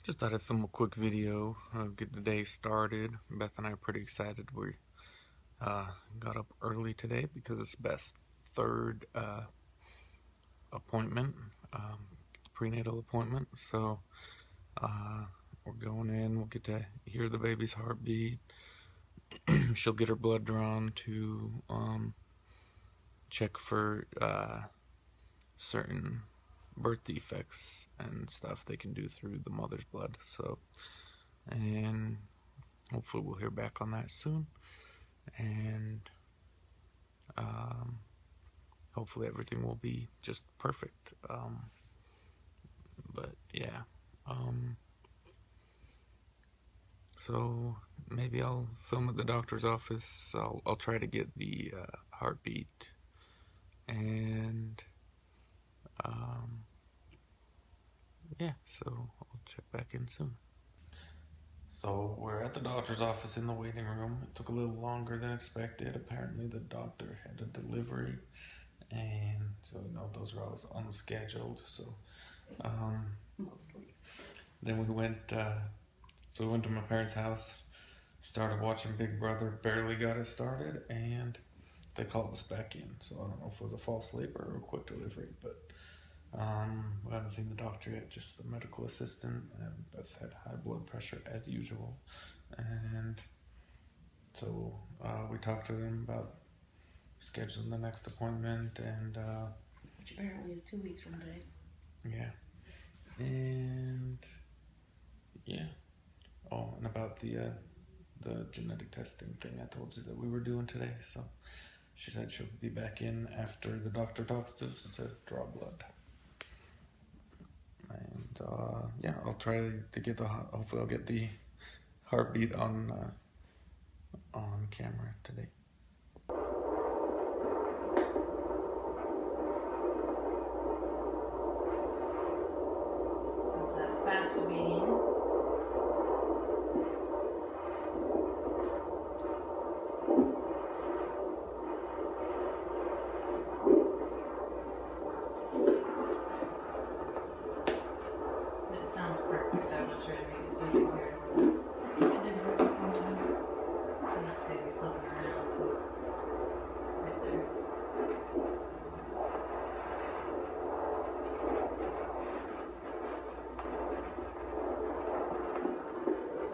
Just thought I'd film a quick video, get the day started. Beth and I are pretty excited. We got up early today because it's Beth's third appointment, prenatal appointment. So we're going in. We'll get to hear the baby's heartbeat. She'll get her blood drawn to check for certain birth defects and stuff they can do through the mother's blood. So, and hopefully we'll hear back on that soon, and hopefully everything will be just perfect. But yeah, so maybe I'll film at the doctor's office. I'll try to get the heartbeat, and yeah, so I'll check back in soon. So we're at the doctor's office in the waiting room. It took a little longer than expected. Apparently the doctor had a delivery, and so those are always unscheduled. So Mostly. then we went to my parents' house, started watching Big Brother, barely got it started, and they called us back in. So I don't know if it was a false labor or a quick delivery, but we haven't seen the doctor yet, just the medical assistant, and Beth had high blood pressure as usual. And so we talked to them about scheduling the next appointment, and Which apparently is 2 weeks from today. yeah, and yeah. Oh, and about the genetic testing thing I told you that we were doing today. So she said she'll be back in after the doctor talks to us to draw blood. And yeah, I'll try to get hopefully I'll get the heartbeat on camera today. So it's that fast beating. It sounds perfect. I'm not trying to make it so you can hear it. I think I did hear it one time. And that's baby flipping around too. Right there.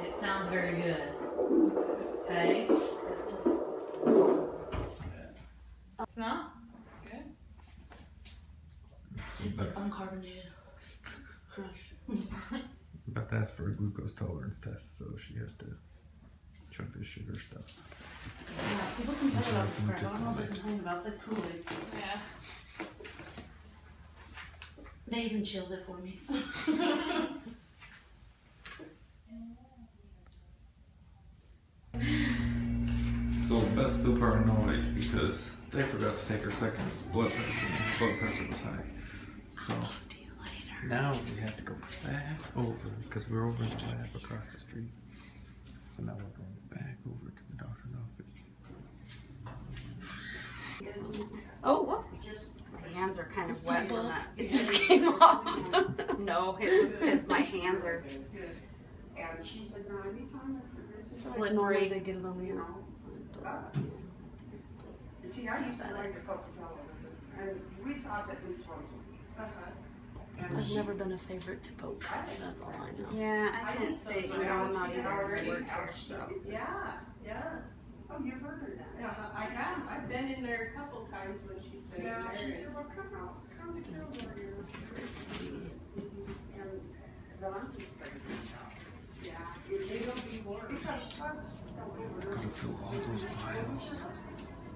It sounds very good. Okay? It's not? Good. It's like uncarbonated crush. But that's for a glucose tolerance test, so she has to chug the sugar stuff. Yeah, people complain about this crap. I don't know what they complain about. It's like Kool-Aid. Yeah. They even chilled it for me. So Beth's super annoyed because they forgot to take her second blood pressure. Blood pressure was high. So now we have to go back over because we're over in the lab across the street. So now we're going back over to the doctor's office. Oh, what? My hands are kind of wet from that. It just came off. No, it was because my hands are And she said, no, anytime this is slippery. They get it on the you know. You see, I used to like the Coca-Cola, and we talked at least once a week. And I've she- never been a favorite to poke. That's all I know. Yeah, I can't say, I'm not even a good word for so. Yeah, yeah, Oh, you've heard her now? yeah, I have. I've been in there a couple times when she's been in Yeah, she there. said, well, come out, come and go over here. This is like And then I'm just pregnant now. Yeah, they don't be warm. Because bugs don't Go through all those files.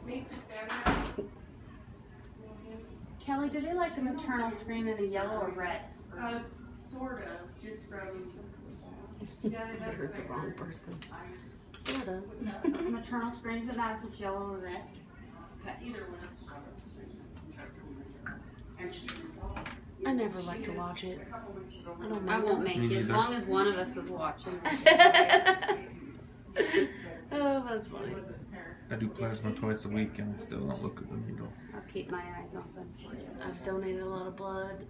Mason Santa. Kelly, do they like the maternal screen in a yellow or red? Sort of, just from, yeah, I that's heard the what I wrong heard. person. Sorta. What's that? Maternal screen, doesn't matter if it's yellow or red? Okay, either one. And she was all. I never like to watch it. A couple weeks ago. I don't I know. won't make Me it, as neither. long as one of us is watching. Oh, that's funny. It wasn't her. I do plasma twice a week and I still don't look at the needle. I'll keep my eyes open. I've donated a lot of blood.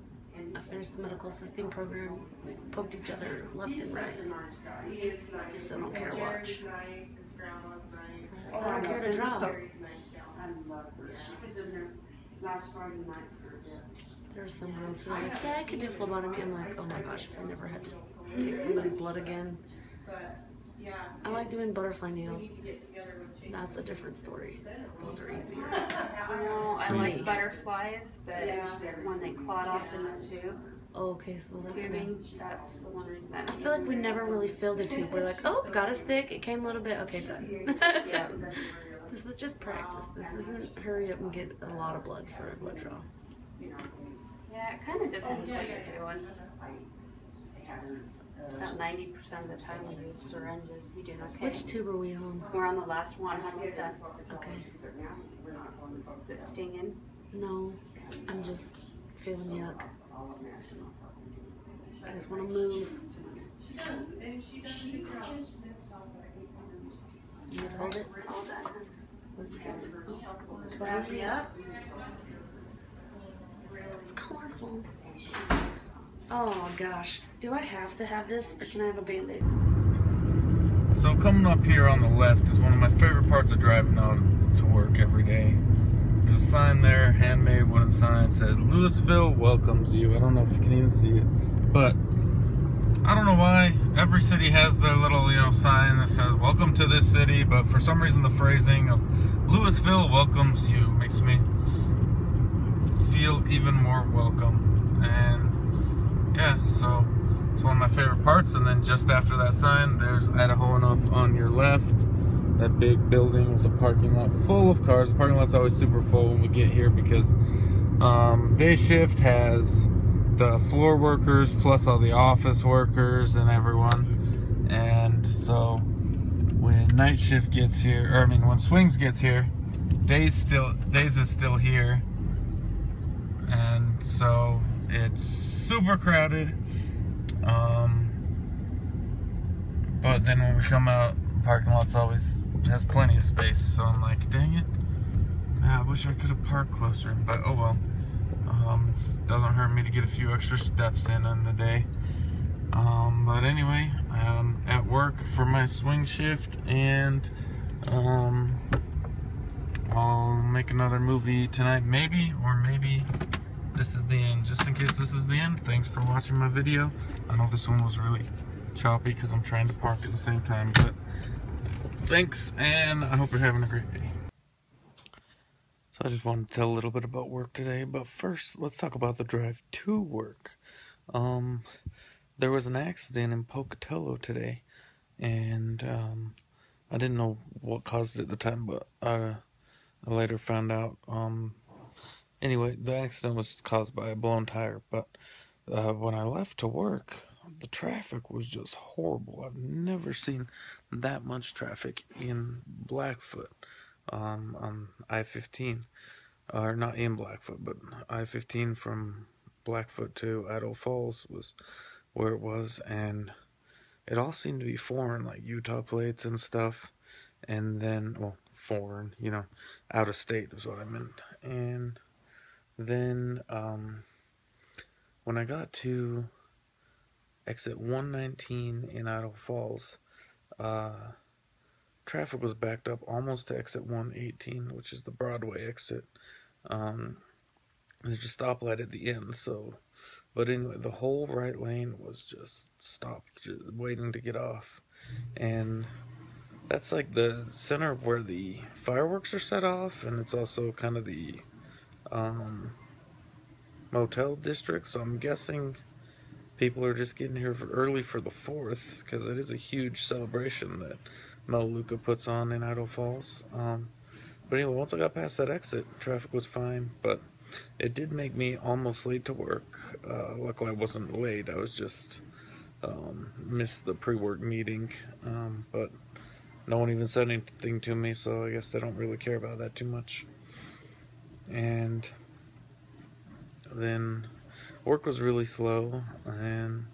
I finished the medical assisting program. We poked each other left and right. Still don't care to watch. Jerry's nice, his grandma's nice. I don't care to draw. Jerry's a nice gal. I love her. She was in there last Friday night for a bit. There were some girls who were like, yeah, I could do phlebotomy. I'm like, oh my gosh, if I never had to take somebody's blood again. But, yeah. I like doing butterfly We needles. need to get together with Jason. That's a different story. Those are easier. No, I To like me. butterflies, but when they clot off in the tube, Oh, okay, so that's me. tubing, that's the one reason that I feel like we never really filled a tube. We're like, oh, got us thick. It came a little bit. Okay, done. Yeah. This is just practice. This isn't hurry up and get a lot of blood for a blood draw. Yeah, it kind of depends what you're doing. About 90% of the time we use syringes. We did okay. Which tube are we on? We're on the last one, almost done. Okay. Is it stinging? No, I'm just feeling yuck. I just want to move. She does, and she does a good job. You need to hold it? All that. Yep. It's colorful. Oh gosh. Do I have to have this or can I have a Band-Aid? So coming up here on the left is one of my favorite parts of driving out to work every day. There's a sign there, handmade wooden sign, says Louisville welcomes you. I don't know if you can even see it, but I don't know why every city has their little, sign that says welcome to this city, but for some reason the phrasing of Louisville welcomes you makes me feel even more welcome. And yeah, so it's one of my favorite parts. And then just after that sign, there's Idaho Enough on your left. That big building with a parking lot full of cars. The parking lot's always super full when we get here because day shift has the floor workers plus all the office workers and everyone. And so when night shift gets here, or I mean when swings gets here, days is still here. And so it's super crowded. But then when we come out, parking lot's always has plenty of space. So I'm like, dang it. I wish I could have parked closer, but oh well. It doesn't hurt me to get a few extra steps in the day. But anyway, I'm at work for my swing shift, and I'll make another movie tonight, maybe, or maybe this is the end. Just in case this is the end, thanks for watching my video. I know this one was really choppy because I'm trying to park at the same time, but thanks, and I hope you're having a great day. So I just wanted to tell a little bit about work today, but first let's talk about the drive to work. There was an accident in Pocatello today, and I didn't know what caused it at the time, but I later found out. Anyway, the accident was caused by a blown tire, but when I left to work, the traffic was just horrible. I've never seen that much traffic in Blackfoot. On I-15, or not in Blackfoot, but I-15 from Blackfoot to Idaho Falls was where it was, and it all seemed to be foreign, like Utah plates and stuff, and then, well, foreign, out of state is what I meant. And then, when I got to exit 119 in Idaho Falls, traffic was backed up almost to exit 118, which is the Broadway exit. There's just a stoplight at the end, so, but anyway, the whole right lane was just stopped, just waiting to get off. And that's like the center of where the fireworks are set off, and it's also kind of the motel district, so I'm guessing people are just getting here early for the 4th, because it is a huge celebration that Melaleuca puts on in Idaho Falls. But anyway, once I got past that exit, traffic was fine, but it did make me almost late to work. Luckily I wasn't late, I was just missed the pre-work meeting, but no one even said anything to me, so I guess they don't really care about that too much. And then work was really slow, and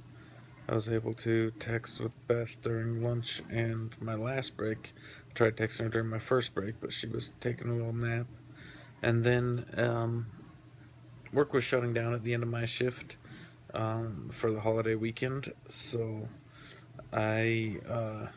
I was able to text with Beth during lunch and my last break. I tried texting her during my first break, but she was taking a little nap. And then work was shutting down at the end of my shift, for the holiday weekend. So so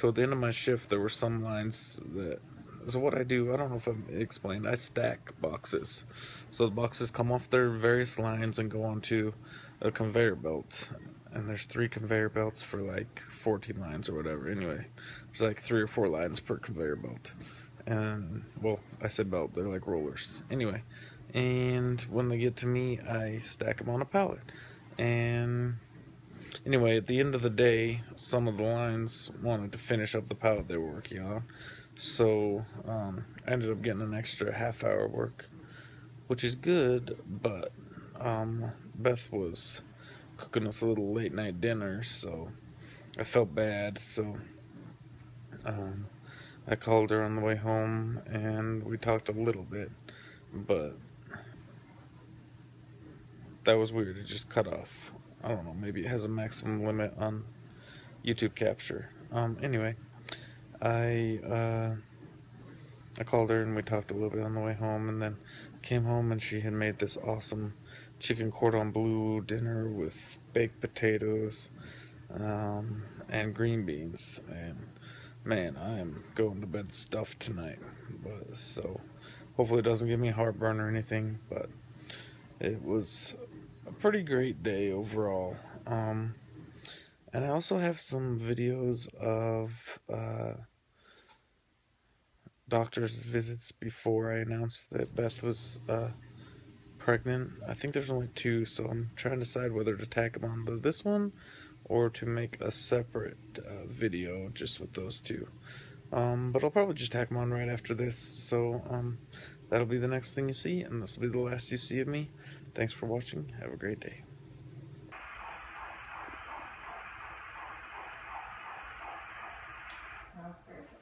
at the end of my shift, there were some lines that. So what I do, I don't know if I explained, I stack boxes. So the boxes come off their various lines and go onto a conveyor belt. And there's 3 conveyor belts for like 14 lines or whatever. Anyway, there's like 3 or 4 lines per conveyor belt. And, well, I said belt, they're like rollers. Anyway, and when they get to me, I stack them on a pallet. And anyway, at the end of the day, some of the lines wanted to finish up the pallet they were working on. So I ended up getting an extra half-hour work, which is good, but Beth was cooking us a little late-night dinner, so I felt bad. So I called her on the way home, and we talked a little bit, but that was weird. It just cut off. I don't know, maybe it has a maximum limit on YouTube capture. Anyway, I called her and we talked a little bit on the way home, and then came home and she had made this awesome chicken cordon bleu dinner with baked potatoes and green beans. And man, I am going to bed stuffed tonight. But so hopefully it doesn't give me heartburn or anything. But it was a pretty great day overall. And I also have some videos of doctor's visits before I announced that Beth was pregnant. I think there's only 2, so I'm trying to decide whether to tack them on this one or to make a separate video just with those 2. But I'll probably just tack them on right after this, so that'll be the next thing you see, and this will be the last you see of me. Thanks for watching. Have a great day. Sounds perfect.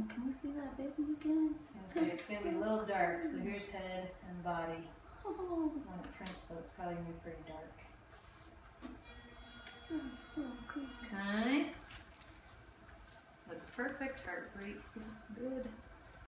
Can we see that baby again? It's gonna be a little dark, so here's head and body. Oh, When it prints though, it's probably gonna be pretty dark. that's so cool. Okay. Looks perfect, heart rate is good.